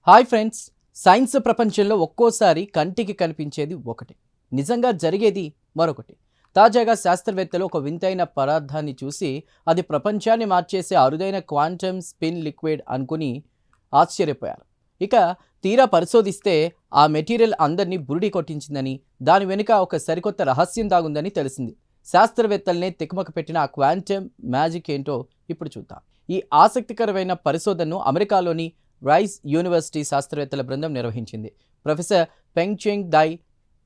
Hi friends. Science ప్రపంచంలో ఒక్కోసారి కంటికి కనిపించేది ఒకటి, నిజంగా జరిగేది మరొకటి. తాజాగా శాస్త్రవేత్తలు ఒక వింతైన పదార్థాన్ని చూసి అది ప్రపంచాన్ని మార్చేసే అరుదైన క్వాంటమ్ స్పిన్ లిక్విడ్ అనుకుని ఆశ్చర్యపోయారు. ఇక తీరా పరిశోధిస్తే ఆ మెటీరియల్ అందరినీ బురిడి కొట్టించిందని, దాని వెనుక ఒక సరికొత్త రహస్యం దాగుందని తెలిసింది. శాస్త్రవేత్తల్నే తికమక పెట్టిన ఆ క్వాంటమ్ మ్యాజిక్ ఏంటో ఇప్పుడు చూద్దాం. ఈ ఆసక్తికరమైన పరిశోధనను అమెరికాలోని రైస్ యూనివర్సిటీ శాస్త్రవేత్తల బృందం నిర్వహించింది. ప్రొఫెసర్ పెంగ్ చెంగ్ దై,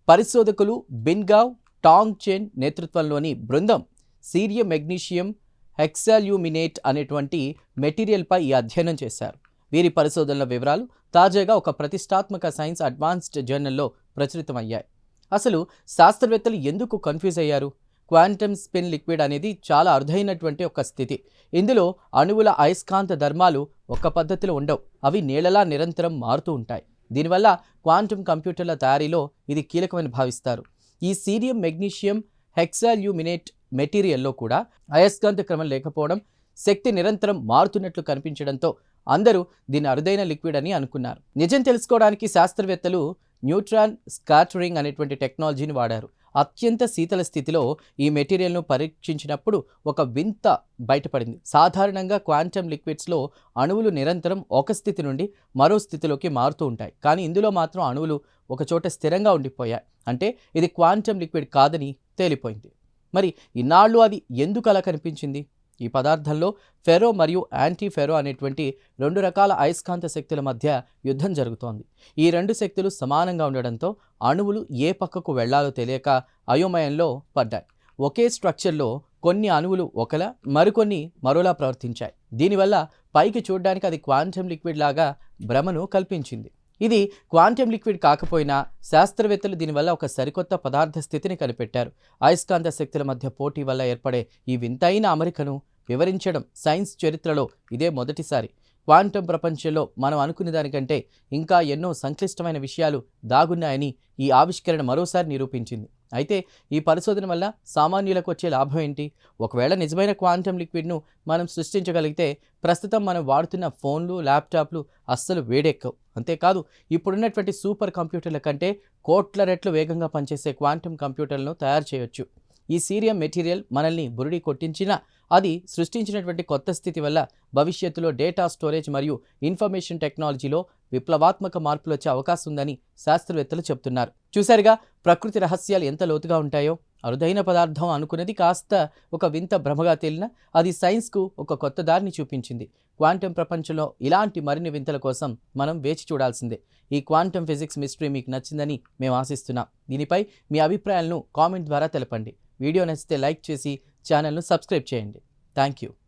పరిశోధకులు బిన్గావ్ టాంగ్ చెన్ నేతృత్వంలోని బృందం సీరియం మెగ్నీషియం హెక్సాల్యూమినేట్ అనేటువంటి మెటీరియల్పై ఈ అధ్యయనం చేశారు. వీరి పరిశోధనల వివరాలు తాజాగా ఒక ప్రతిష్టాత్మక సైన్స్ అడ్వాన్స్డ్ జర్నల్లో ప్రచురితమయ్యాయి. అసలు శాస్త్రవేత్తలు ఎందుకు కన్ఫ్యూజ్ అయ్యారు? క్వాంటమ్ స్పిన్ లిక్విడ్ అనేది చాలా అరుదైనటువంటి ఒక స్థితి. ఇందులో అణువుల అయస్కాంత ధర్మాలు ఒక పద్ధతిలో ఉండవు, అవి నీళ్ళలా నిరంతరం మారుతూ ఉంటాయి. దీనివల్ల క్వాంటమ్ కంప్యూటర్ల తయారీలో ఇది కీలకమని భావిస్తారు. ఈ సీరియం మెగ్నీషియం హెక్సాల్యూమినేట్ మెటీరియల్లో కూడా అయస్కాంత క్రమం లేకపోవడం, శక్తి నిరంతరం మారుతున్నట్లు కనిపించడంతో అందరూ దీన్ని అరుదైన లిక్విడ్ అని అనుకున్నారు. నిజం తెలుసుకోవడానికి శాస్త్రవేత్తలు న్యూట్రాన్ స్కాటరింగ్ అనేటువంటి టెక్నాలజీని వాడారు. అత్యంత శీతల స్థితిలో ఈ మెటీరియల్ను పరీక్షించినప్పుడు ఒక వింత బయటపడింది. సాధారణంగా క్వాంటమ్ లిక్విడ్స్లో అణువులు నిరంతరం ఒక స్థితి నుండి మరో స్థితిలోకి మారుతూ ఉంటాయి, కానీ ఇందులో మాత్రం అణువులు ఒకచోట స్థిరంగా ఉండిపోయాయి. అంటే ఇది క్వాంటమ్ లిక్విడ్ కాదని తేలిపోయింది. మరి ఇన్నాళ్ళు అది ఎందుకు అలా కనిపించింది? ఈ పదార్థంలో ఫెరో మరియు యాంటీ ఫెరో అనేటువంటి రెండు రకాల అయస్కాంత శక్తుల మధ్య యుద్ధం జరుగుతోంది. ఈ రెండు శక్తులు సమానంగా ఉండడంతో అణువులు ఏ పక్కకు వెళ్లాలో తెలియక అయోమయంలో పడ్డాయి. ఒకే స్ట్రక్చర్లో కొన్ని అణువులు ఒకలా, మరికొన్ని మరోలా ప్రవర్తించాయి. దీనివల్ల పైకి చూడడానికి అది క్వాంటమ్ లిక్విడ్ లాగా భ్రమను కల్పించింది. ఇది క్వాంటమ్ లిక్విడ్ కాకపోయినా శాస్త్రవేత్తలు దీనివల్ల ఒక సరికొత్త పదార్థ స్థితిని కనిపెట్టారు. అయస్కాంత శక్తుల మధ్య పోటీ వల్ల ఏర్పడే ఈ వింతైన అమరికను వివరించడం సైన్స్ చరిత్రలో ఇదే మొదటిసారి. క్వాంటమ్ ప్రపంచంలో మనం అనుకునే దానికంటే ఇంకా ఎన్నో సంక్లిష్టమైన విషయాలు దాగున్నాయని ఈ ఆవిష్కరణ మరోసారి నిరూపించింది. అయితే ఈ పరిశోధన వల్ల సామాన్యులకు వచ్చే లాభం ఏంటి? ఒకవేళ నిజమైన క్వాంటమ్ లిక్విడ్ను మనం సృష్టించగలిగితే ప్రస్తుతం మనం వాడుతున్న ఫోన్లు, ల్యాప్టాప్లు అస్సలు వేడెక్కవు. అంతేకాదు, ఇప్పుడున్నటువంటి సూపర్ కంప్యూటర్ల కంటే కోట్ల రెట్లు వేగంగా పనిచేసే క్వాంటమ్ కంప్యూటర్లను తయారు చేయొచ్చు. ఈ సీరియం మెటీరియల్ మనల్ని బురిడి కొట్టించినా అది సృష్టించినటువంటి కొత్త స్థితి వల్ల భవిష్యత్తులో డేటా స్టోరేజ్ మరియు ఇన్ఫర్మేషన్ టెక్నాలజీలో విప్లవాత్మక మార్పులు వచ్చే అవకాశం ఉందని శాస్త్రవేత్తలు చెబుతున్నారు. చూశారుగా, ప్రకృతి రహస్యాలు ఎంత లోతుగా ఉంటాయో. అరుదైన పదార్థం అనుకున్నది కాస్త ఒక వింత భ్రమగా తేలినా అది సైన్స్కు ఒక కొత్త దారిని చూపించింది. క్వాంటమ్ ప్రపంచంలో ఇలాంటి మరిన్ని వింతల కోసం మనం వేచి చూడాల్సిందే. ఈ క్వాంటమ్ ఫిజిక్స్ మిస్టరీ మీకు నచ్చిందని మేము ఆశిస్తున్నాం. దీనిపై మీ అభిప్రాయాలను కామెంట్ ద్వారా తెలపండి. వీడియో నచ్చితే లైక్ చేసి ఛానల్ను సబ్స్క్రైబ్ చేయండి. Thank you.